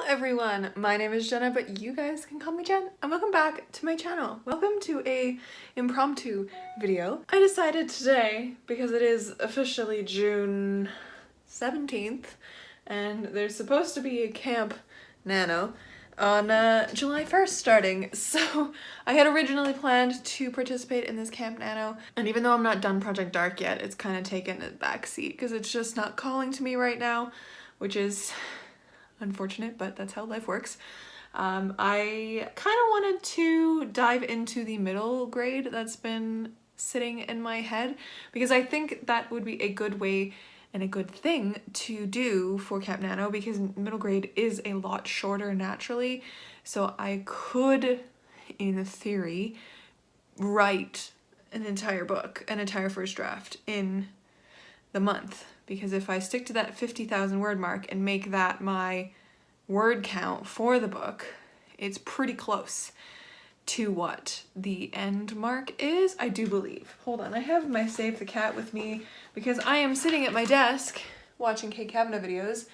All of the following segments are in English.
everyone, my name is Jenna, but you guys can call me Jen, and welcome back to my channel. Welcome to a impromptu video. I decided today, because it is officially June 17th, and there's supposed to be a Camp Nano on July 1st starting, so I had originally planned to participate in this Camp Nano, and even though I'm not done Project Dark yet, it's kind of taken a backseat because it's just not calling to me right now, which is unfortunate, but that's how life works. I kind of wanted to dive into the middle grade that's been sitting in my head because I think that would be a good way and a good thing to do for Camp Nano because middle grade is a lot shorter naturally. So I could, in theory, write an entire book, an entire first draft in the month. Because if I stick to that 50,000 word mark and make that my word count for the book, it's pretty close to what the end mark is, I do believe. Hold on, I have my Save the Cat with me because I am sitting at my desk watching Kate Kavanaugh videos,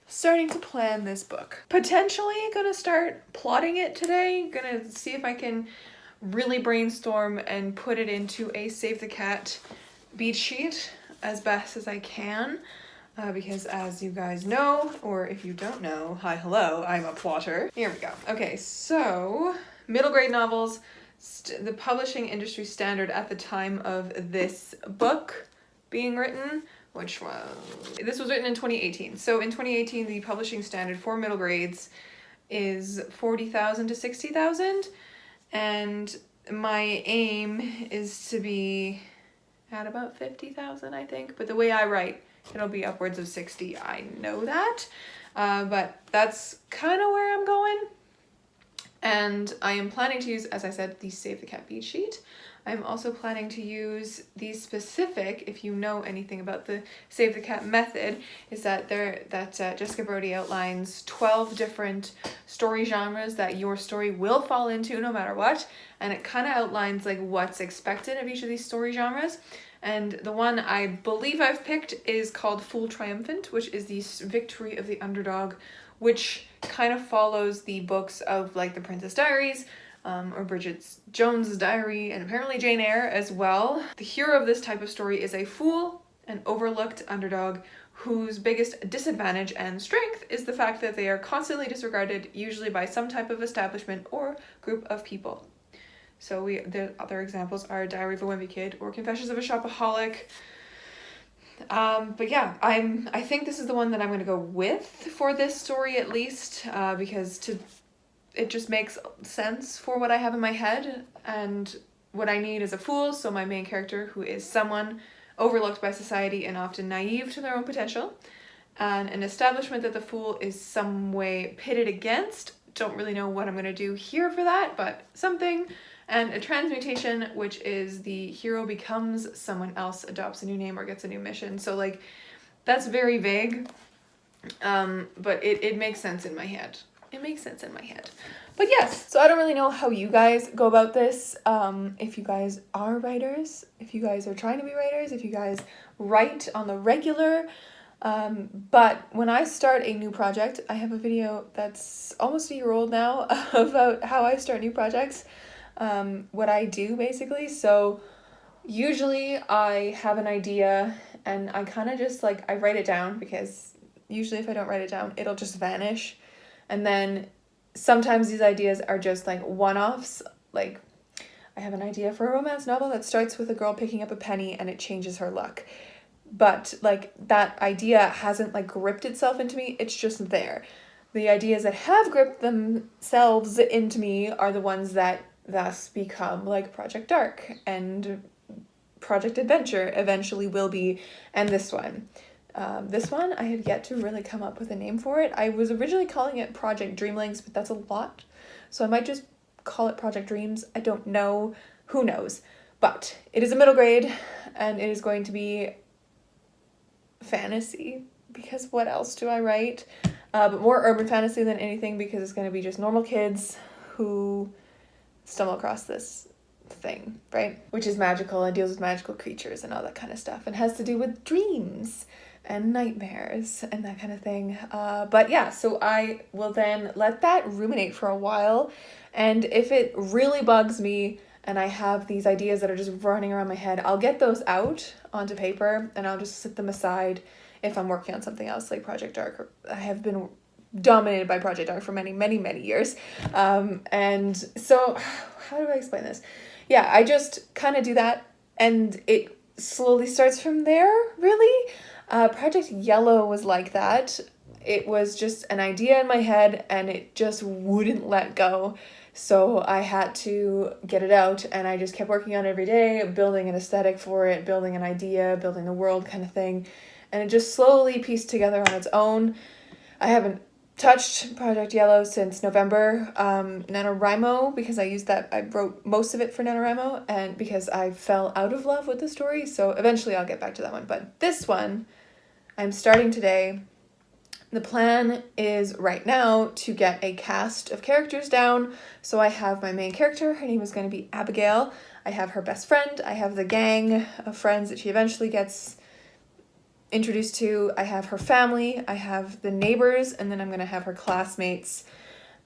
starting to plan this book. Potentially gonna start plotting it today, gonna see if I can really brainstorm and put it into a Save the Cat beat sheet as best as I can, because as you guys know, or if you don't know, hi, hello, I'm a plotter. Here we go. Okay, so middle grade novels, the publishing industry standard at the time of this book being written, which was, this was written in 2018. So in 2018, the publishing standard for middle grades is 40,000 to 60,000, and my aim is to be at about 50,000, I think, but the way I write, it'll be upwards of 60. I know that, but that's kind of where I'm going. And I am planning to use, as I said, the Save the Cat beat sheet. I'm also planning to use the specific, if you know anything about the Save the Cat method, is that Jessica Brody outlines 12 different story genres that your story will fall into no matter what, and it kind of outlines like what's expected of each of these story genres. And the one I believe I've picked is called Fool Triumphant, which is the victory of the underdog, which kind of follows the books of like The Princess Diaries, or Bridget Jones's Diary, and apparently Jane Eyre as well. The hero of this type of story is a fool, an overlooked underdog, whose biggest disadvantage and strength is the fact that they are constantly disregarded, usually by some type of establishment or group of people. So the other examples are Diary of a Wimpy Kid or Confessions of a Shopaholic. But yeah, I think this is the one that I'm going to go with for this story at least, because it just makes sense for what I have in my head, and what I need is a fool, so my main character, who is someone overlooked by society and often naive to their own potential, and an establishment that the fool is some way pitted against. Don't really know what I'm going to do here for that, but something. And a transmutation, which is the hero becomes someone else, adopts a new name, or gets a new mission. So like, that's very vague, but it makes sense in my head. It makes sense in my head. But yes, so I don't really know how you guys go about this. If you guys are writers, if you guys are trying to be writers, if you guys write on the regular. But when I start a new project, I have a video that's almost a year old now about how I start new projects, what I do basically. So usually I have an idea and I kind of just like, I write it down, because usually if I don't write it down, it'll just vanish. And then sometimes these ideas are just like one-offs. Like, I have an idea for a romance novel that starts with a girl picking up a penny and it changes her luck. But like, that idea hasn't like gripped itself into me, it's just there. The ideas that have gripped themselves into me are the ones that thus become like Project Dark and Project Adventure eventually will be, and this one. This one, I have yet to really come up with a name for it. I was originally calling it Project Dreamlings, but that's a lot. So I might just call it Project Dreams. I don't know. Who knows? But it is a middle grade, and it is going to be fantasy, because what else do I write? But more urban fantasy than anything, because it's going to be just normal kids who stumble across this thing, right? Which is magical and deals with magical creatures and all that kind of stuff, and has to do with dreams. and nightmares and that kind of thing. But yeah, so I will then let that ruminate for a while, and if it really bugs me and I have these ideas that are just running around my head, I'll get those out onto paper and I'll just set them aside if I'm working on something else like Project Dark. I have been dominated by Project Dark for many, many, many years. And so how do I explain this? Yeah, I just kind of do that and it slowly starts from there, really. Project Yellow was like that. It was just an idea in my head and it just wouldn't let go. So I had to get it out and I just kept working on it every day, building an aesthetic for it, building an idea, building the world kind of thing. And it just slowly pieced together on its own. I haven't touched Project Yellow since November. NaNoWriMo, because I wrote most of it for NaNoWriMo and because I fell out of love with the story. So eventually I'll get back to that one. But this one, I'm starting today. The plan is right now to get a cast of characters down. So I have my main character, her name is going to be Abigail. I have her best friend, I have the gang of friends that she eventually gets introduced to. I have her family, I have the neighbors, and then I'm going to have her classmates,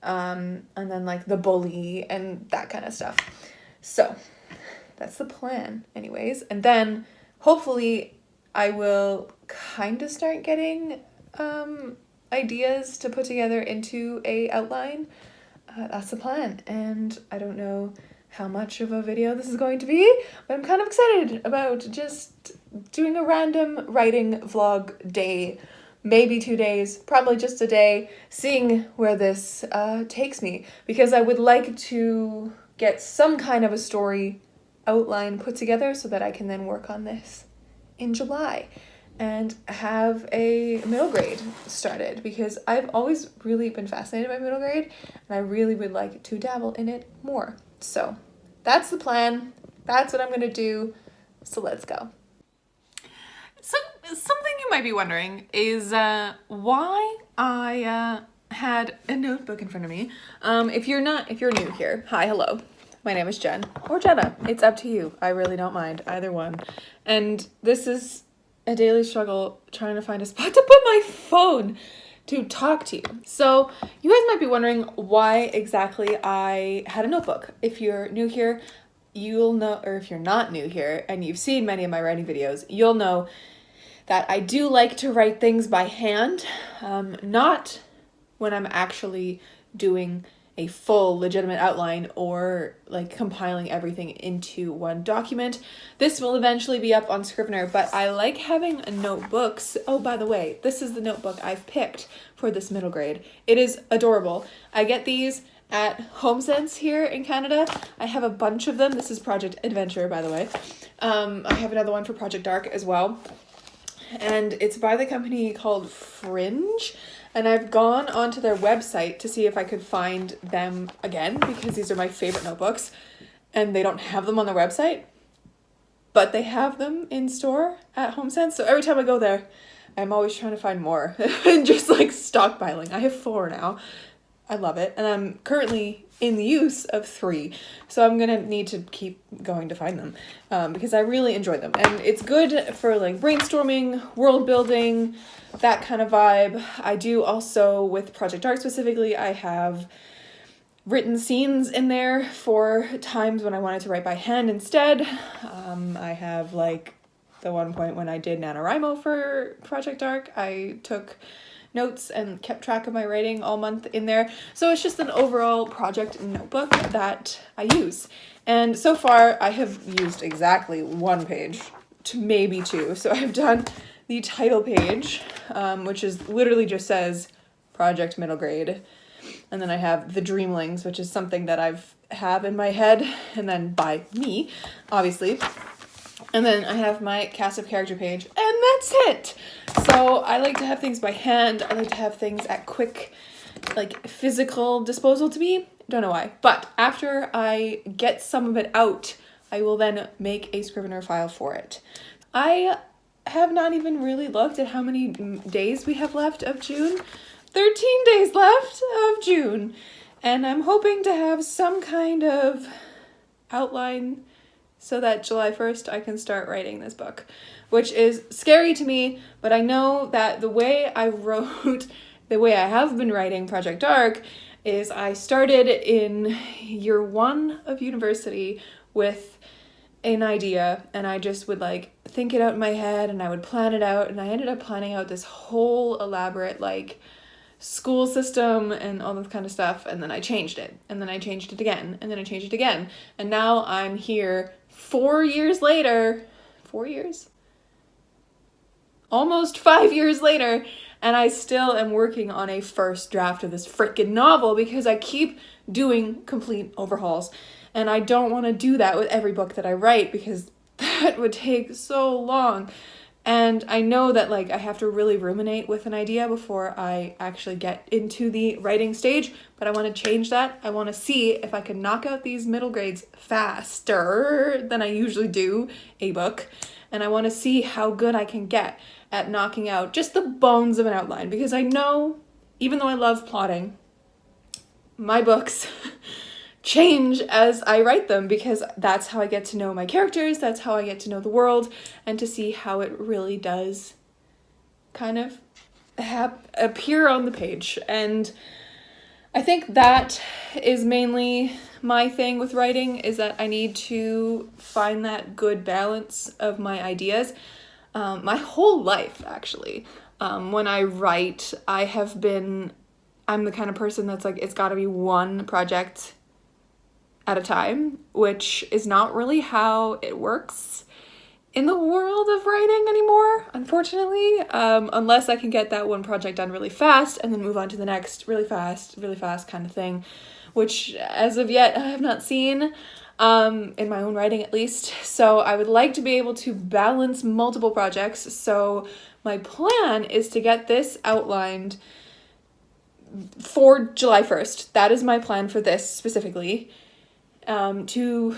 and then like the bully and that kind of stuff. So that's the plan anyways. And then hopefully I will kind of start getting ideas to put together into a outline. That's the plan, and I don't know how much of a video this is going to be, but I'm kind of excited about just doing a random writing vlog day, maybe 2 days, probably just a day, seeing where this takes me, because I would like to get some kind of a story outline put together so that I can then work on this in July and have a middle grade started, because I've always really been fascinated by middle grade and I really would like to dabble in it more. So that's the plan. That's what I'm going to do. So let's go. So something you might be wondering is why I had a notebook in front of me. If you're new here, hi, hello. My name is Jen, or Jenna. It's up to you. I really don't mind either one. And this is a daily struggle trying to find a spot to put my phone to talk to you. So you guys might be wondering why exactly I had a notebook. If you're new here, you'll know, or if you're not new here and you've seen many of my writing videos, you'll know that I do like to write things by hand, not when I'm actually doing a full legitimate outline or like compiling everything into one document. This will eventually be up on Scrivener, but I like having notebooks. Oh, by the way, this is the notebook I've picked for this middle grade. It is adorable. I get these at HomeSense here in Canada. I have a bunch of them. This is Project Adventure, by the way. I have another one for Project Dark as well. And it's by the company called Fringe. And I've gone onto their website to see if I could find them again, because these are my favorite notebooks and they don't have them on their website, but they have them in store at HomeSense. So every time I go there, I'm always trying to find more and just like stockpiling. I have 4 now. I love it. And I'm currently in the use of 3. So I'm going to need to keep going to find them because I really enjoy them. And it's good for like brainstorming, world building, that kind of vibe. I do also, with Project Dark specifically, I have written scenes in there for times when I wanted to write by hand instead. I have like the one point when I did NaNoWriMo for Project Dark, I took notes and kept track of my writing all month in there. So it's just an overall project notebook that I use. And so far I have used exactly 1 page to maybe 2. So I've done the title page, which is literally just says Project Middle Grade. And then I have the Dreamlings, which is something that have in my head, and then by me, obviously. And then I have my cast of character page, and that's it. So I like to have things by hand. I like to have things at quick, like physical disposal to me. Don't know why. But after I get some of it out, I will then make a Scrivener file for it. I have not even really looked at how many days we have left of June. 13 days left of June. And I'm hoping to have some kind of outline so that July 1st I can start writing this book, which is scary to me, but I know that the way I wrote, the way I have been writing Project Dark is I started in year 1 of university with an idea, and I just would like think it out in my head, and I would plan it out, and I ended up planning out this whole elaborate like school system and all this kind of stuff, and then I changed it, and then I changed it again, and then I changed it again, and now I'm here 4 years later, 4 years? Almost 5 years later, and I still am working on a first draft of this freaking novel because I keep doing complete overhauls. And I don't want to do that with every book that I write because that would take so long. And I know that like I have to really ruminate with an idea before I actually get into the writing stage, but I want to change that. I want to see if I can knock out these middle grades faster than I usually do a book. And I want to see how good I can get at knocking out just the bones of an outline, because I know, even though I love plotting, my books change as I write them, because that's how I get to know my characters, that's how I get to know the world, and to see how it really does kind of appear on the page. And I think that is mainly my thing with writing, is that I need to find that good balance of my ideas. My whole life, actually, when I write, I'm the kind of person that's like, it's gotta be one project at a time, which is not really how it works in the world of writing anymore, unfortunately, unless I can get that one project done really fast and then move on to the next really fast kind of thing, which as of yet I have not seen, in my own writing at least. So I would like to be able to balance multiple projects. So my plan is to get this outlined for July 1st. That is my plan for this specifically, to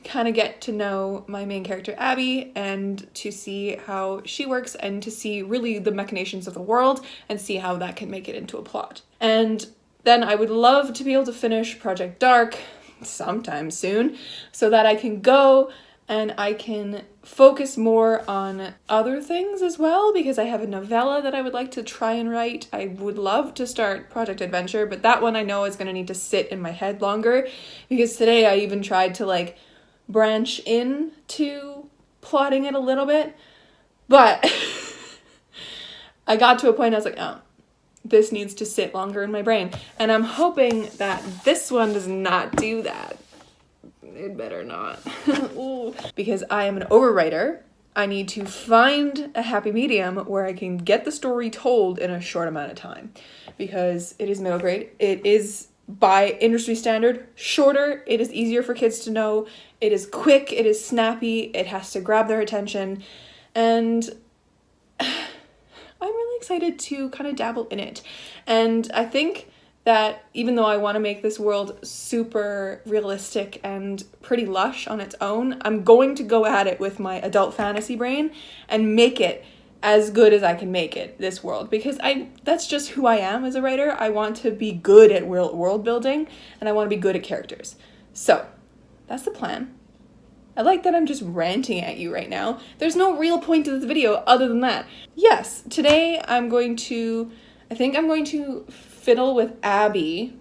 kind of get to know my main character Abby and to see how she works and to see really the machinations of the world and see how that can make it into a plot. And then I would love to be able to finish Project Dark sometime soon so that I can go and I can focus more on other things as well, because I have a novella that I would like to try and write. I would love to start Project Adventure, but that one I know is going to need to sit in my head longer, because today I even tried to like branch into plotting it a little bit, but I got to a point I was like, oh, this needs to sit longer in my brain. And I'm hoping that this one does not do that. It better not. Ooh. Because I am an overwriter, I need to find a happy medium where I can get the story told in a short amount of time. Because it is middle grade. It is, by industry standard, shorter. It is easier for kids to know. It is quick. It is snappy. It has to grab their attention. And I'm really excited to kind of dabble in it. And I think that even though I want to make this world super realistic and pretty lush on its own, I'm going to go at it with my adult fantasy brain and make it as good as I can make it, this world, because that's just who I am as a writer. I want to be good at world building, and I want to be good at characters. So that's the plan. I like that I'm just ranting at you right now. There's no real point to this video other than that. Yes, today I think I'm going to fiddle with Abby,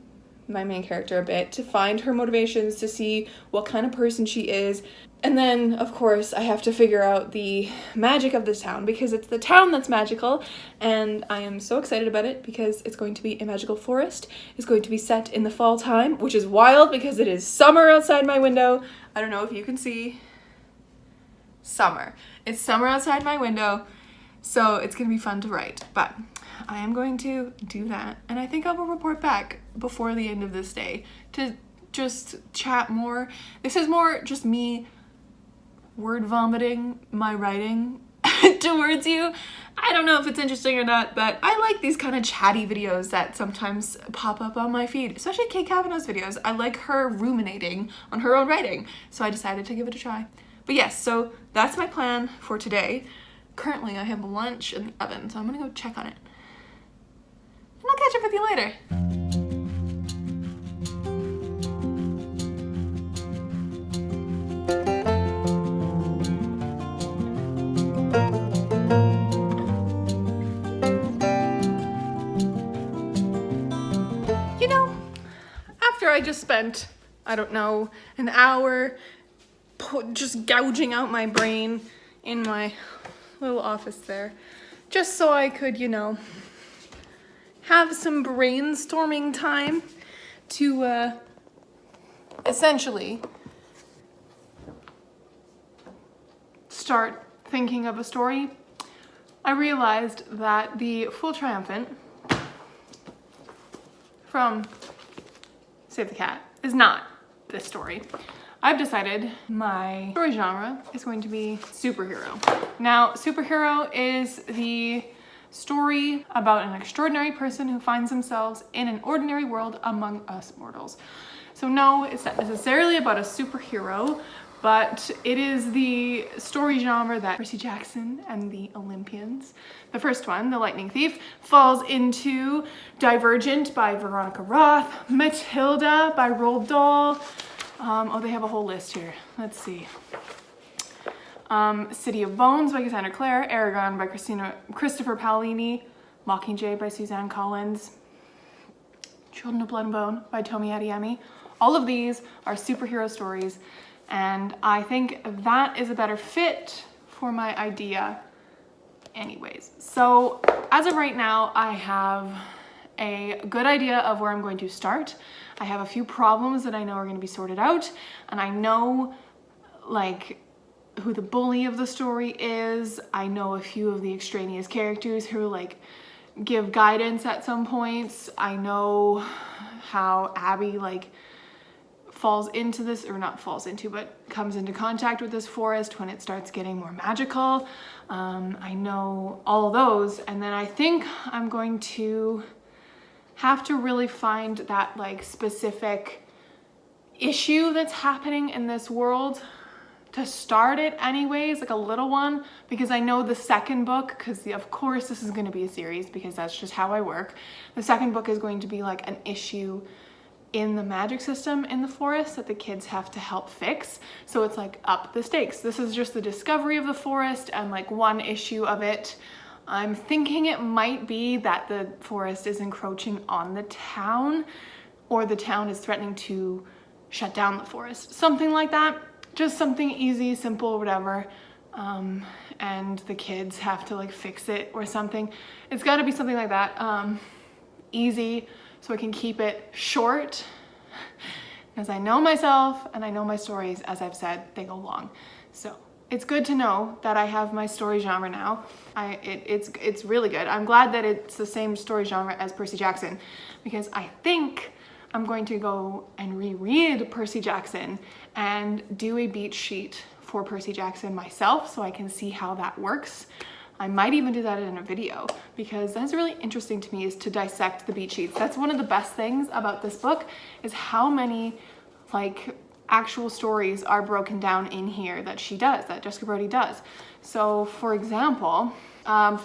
my main character, a bit, to find her motivations, to see what kind of person she is. And then, of course, I have to figure out the magic of this town, because it's the town that's magical, and I am so excited about it because it's going to be a magical forest. It's going to be set in the fall time, which is wild because it is summer outside my window. I don't know if you can see. Summer. It's summer outside my window, so it's going to be fun to write. But I am going to do that, and I think I will report back before the end of this day to just chat more. This is more just me word vomiting my writing towards you. I don't know if it's interesting or not, but I like these kind of chatty videos that sometimes pop up on my feed, especially Kate Kavanaugh's videos. I like her ruminating on her own writing, so I decided to give it a try. But yes, so that's my plan for today. Currently, I have lunch in the oven, so I'm gonna go check on it. And I'll catch up with you later. You know, after I just spent, I don't know, an hour just gouging out my brain in my little office there, just so I could, you know, have some brainstorming time to essentially start thinking of a story, I realized that the Fool Triumphant from Save the Cat is not this story. I've decided my story genre is going to be superhero. Now, superhero is the story about an extraordinary person who finds themselves in an ordinary world among us mortals. So no, it's not necessarily about a superhero, but it is the story genre that Percy Jackson and the Olympians, the first one, The Lightning Thief, falls into. Divergent by Veronica Roth, Matilda by Roald Dahl. Oh, they have a whole list here. Let's see. City of Bones by Cassandra Clare, Aragon by Christopher Paolini, Mockingjay by Suzanne Collins, Children of Blood and Bone by Tomi Adeyemi. All of these are superhero stories, and I think that is a better fit for my idea anyways. So as of right now, I have a good idea of where I'm going to start. I have a few problems that I know are going to be sorted out, and I know like who the bully of the story is. I know a few of the extraneous characters who like give guidance at some points. I know how Abby like falls into this, or not falls into, but comes into contact with this forest when it starts getting more magical. I know all of those, and then I think I'm going to have to really find that like specific issue that's happening in this world to start it anyways, like a little one, because I know the second book, because of course this is going to be a series because that's just how I work. The second book is going to be like an issue in the magic system in the forest that the kids have to help fix. So it's like up the stakes. This is just the discovery of the forest and like one issue of it. I'm thinking it might be that the forest is encroaching on the town, or the town is threatening to shut down the forest. Something like that. Just something easy, simple, whatever. And the kids have to like fix it or something. It's got to be something like that. Easy, so I can keep it short, because I know myself and I know my stories, as I've said, they go long. So it's good to know that I have my story genre now. It's really good. I'm glad that it's the same story genre as Percy Jackson, because I think I'm going to go and reread Percy Jackson and do a beat sheet for Percy Jackson myself so I can see how that works. I might even do that in a video, because that's really interesting to me, is to dissect the beat sheets. That's one of the best things about this book, is how many like actual stories are broken down in here that she does, that Jessica Brody does. So for example,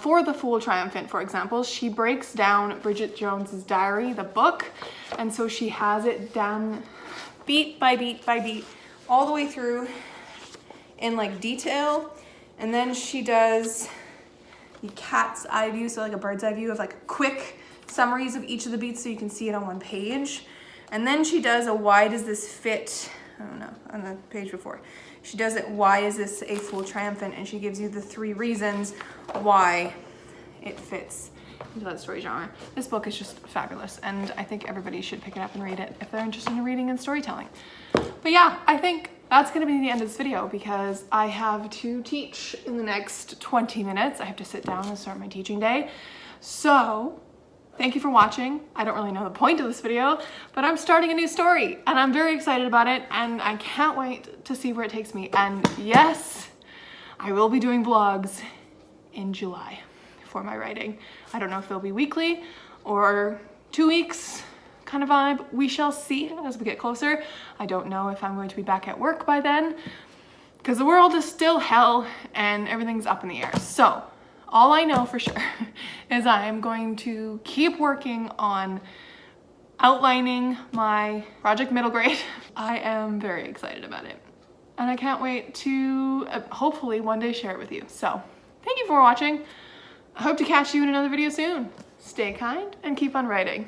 for The Fool Triumphant, for example, she breaks down Bridget Jones's Diary, the book, and so she has it done beat by beat by beat all the way through in like detail, and then she does the cat's eye view, so like a bird's eye view of like quick summaries of each of the beats so you can see it on one page. And then she does a why does this fit, I don't know, on the page before. She does it, why is this a Fool Triumphant? And she gives you the 3 reasons why it fits into that story genre. This book is just fabulous, and I think everybody should pick it up and read it if they're interested in reading and storytelling. But yeah, I think that's gonna be the end of this video, because I have to teach in the next 20 minutes. I have to sit down and start my teaching day. So thank you for watching. I don't really know the point of this video, but I'm starting a new story and I'm very excited about it, and I can't wait to see where it takes me. And yes, I will be doing vlogs in July for my writing. I don't know if they'll be weekly or 2 weeks kind of vibe. We shall see as we get closer. I don't know if I'm going to be back at work by then, because the world is still hell and everything's up in the air. So all I know for sure is I am going to keep working on outlining my project middle grade. I am very excited about it, and I can't wait to hopefully one day share it with you. So thank you for watching. I hope to catch you in another video soon. Stay kind and keep on writing.